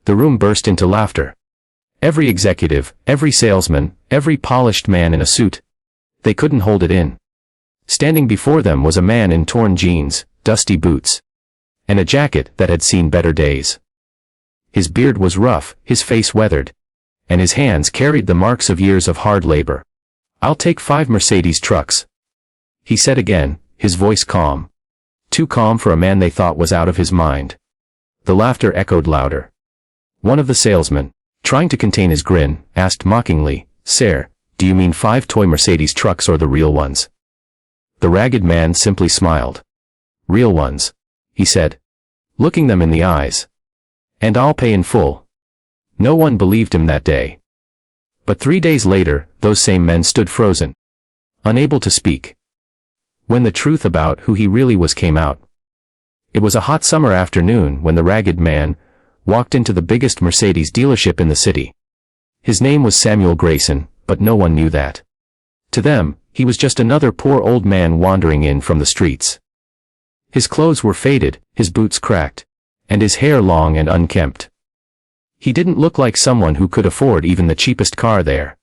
The room burst into laughter. Every executive, every salesman, every polished man in a suit. They couldn't hold it in. Standing before them was a man in torn jeans, dusty boots, and a jacket that had seen better days. His beard was rough, his face weathered, and his hands carried the marks of years of hard labor. "I'll take 5 Mercedes trucks," he said again, his voice calm. Too calm for a man they thought was out of his mind. The laughter echoed louder. One of the salesmen, trying to contain his grin, asked mockingly, "Sir, do you mean 5 toy Mercedes trucks or the real ones?" The ragged man simply smiled. "Real ones," he said, looking them in the eyes. "And I'll pay in full." No one believed him that day. But 3 days later, those same men stood frozen, unable to speak, when the truth about who he really was came out. It was a hot summer afternoon when the ragged man walked into the biggest Mercedes dealership in the city. His name was Samuel Grayson, but no one knew that. To them, he was just another poor old man wandering in from the streets. His clothes were faded, his boots cracked, and his hair long and unkempt. He didn't look like someone who could afford even the cheapest car there,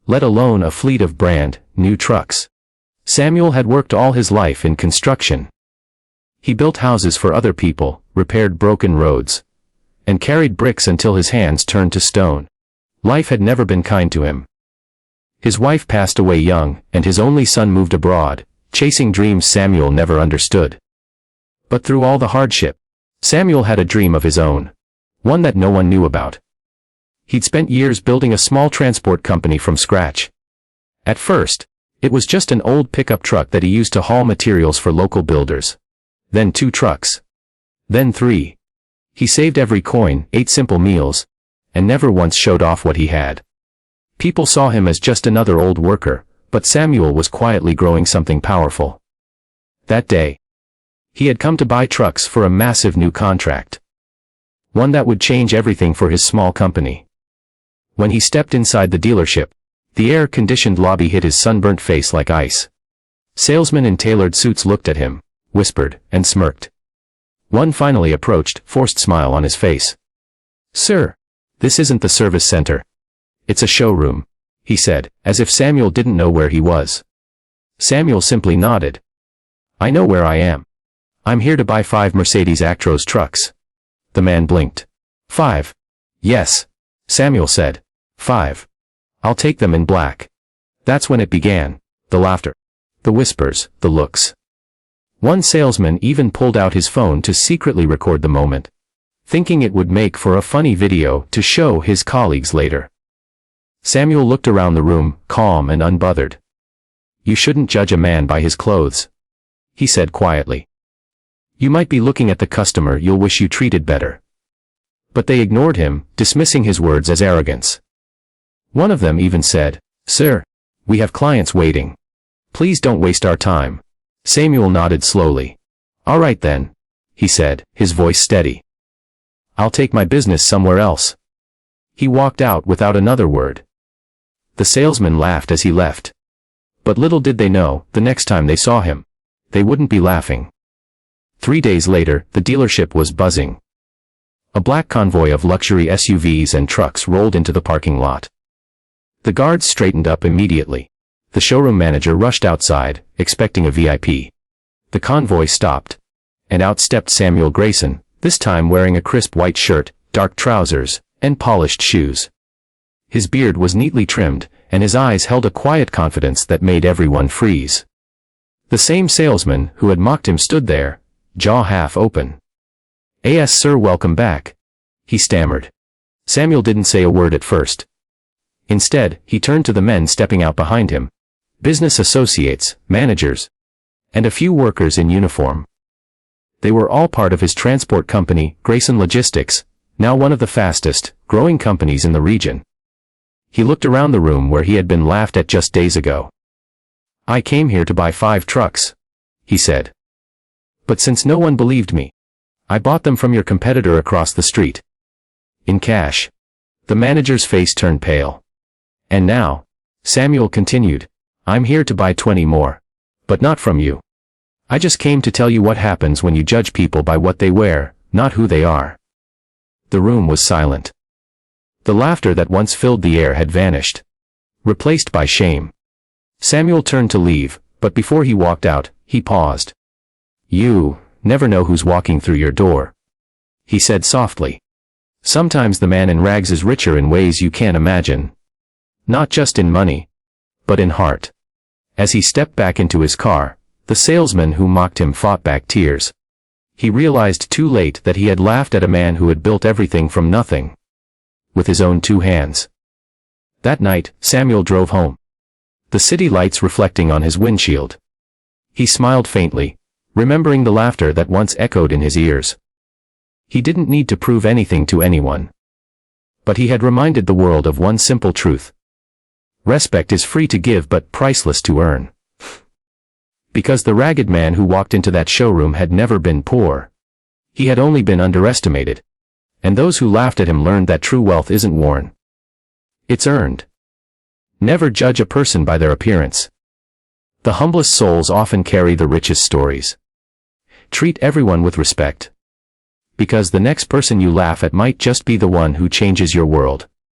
let alone a fleet of brand new trucks. Samuel had worked all his life in construction. He built houses for other people, repaired broken roads, and carried bricks until his hands turned to stone. Life had never been kind to him. His wife passed away young, and his only son moved abroad, chasing dreams Samuel never understood. But through all the hardship, Samuel had a dream of his own, one that no one knew about. He'd spent years building a small transport company from scratch. At first, it was just an old pickup truck that he used to haul materials for local builders. Then 2 trucks. Then 3. He saved every coin, ate simple meals, and never once showed off what he had. People saw him as just another old worker, but Samuel was quietly growing something powerful. That day, he had come to buy trucks for a massive new contract. One that would change everything for his small company. When he stepped inside the dealership, the air-conditioned lobby hit his sunburnt face like ice. Salesmen in tailored suits looked at him, whispered, and smirked. One finally approached, forced smile on his face. "Sir, this isn't the service center. It's a showroom," he said, as if Samuel didn't know where he was. Samuel simply nodded. "I know where I am. I'm here to buy 5 Mercedes Actros trucks." The man blinked. 5. "Yes," Samuel said. 5. "I'll take them in black." That's when it began. The laughter, the whispers, the looks. One salesman even pulled out his phone to secretly record the moment, thinking it would make for a funny video to show his colleagues later. Samuel looked around the room, calm and unbothered. "You shouldn't judge a man by his clothes," he said quietly. "You might be looking at the customer you'll wish you treated better." But they ignored him, dismissing his words as arrogance. One of them even said, "Sir, we have clients waiting. Please don't waste our time." Samuel nodded slowly. "All right then," he said, his voice steady. "I'll take my business somewhere else." He walked out without another word. The salesman laughed as he left. But little did they know, the next time they saw him, they wouldn't be laughing. 3 days later, the dealership was buzzing. A black convoy of luxury SUVs and trucks rolled into the parking lot. The guards straightened up immediately. The showroom manager rushed outside, expecting a VIP. The convoy stopped, and out stepped Samuel Grayson, this time wearing a crisp white shirt, dark trousers, and polished shoes. His beard was neatly trimmed, and his eyes held a quiet confidence that made everyone freeze. The same salesman who had mocked him stood there, jaw half open. "Yes, sir, welcome back," he stammered. Samuel didn't say a word at first. Instead, he turned to the men stepping out behind him. Business associates, managers, and a few workers in uniform. They were all part of his transport company, Grayson Logistics, now one of the fastest growing companies in the region. He looked around the room where he had been laughed at just days ago. "I came here to buy 5 trucks," he said. "But since no one believed me, I bought them from your competitor across the street. In cash." The manager's face turned pale. "And now," Samuel continued, "I'm here to buy 20 more. But not from you. I just came to tell you what happens when you judge people by what they wear, not who they are." The room was silent. The laughter that once filled the air had vanished, replaced by shame. Samuel turned to leave, but before he walked out, he paused. "You never know who's walking through your door," he said softly. "Sometimes the man in rags is richer in ways you can't imagine. Not just in money, but in heart." As he stepped back into his car, the salesman who mocked him fought back tears. He realized too late that he had laughed at a man who had built everything from nothing, with his own 2 hands. That night, Samuel drove home, the city lights reflecting on his windshield. He smiled faintly, remembering the laughter that once echoed in his ears. He didn't need to prove anything to anyone. But he had reminded the world of one simple truth. Respect is free to give but priceless to earn. Because the ragged man who walked into that showroom had never been poor. He had only been underestimated. And those who laughed at him learned that true wealth isn't worn. It's earned. Never judge a person by their appearance. The humblest souls often carry the richest stories. Treat everyone with respect. Because the next person you laugh at might just be the one who changes your world.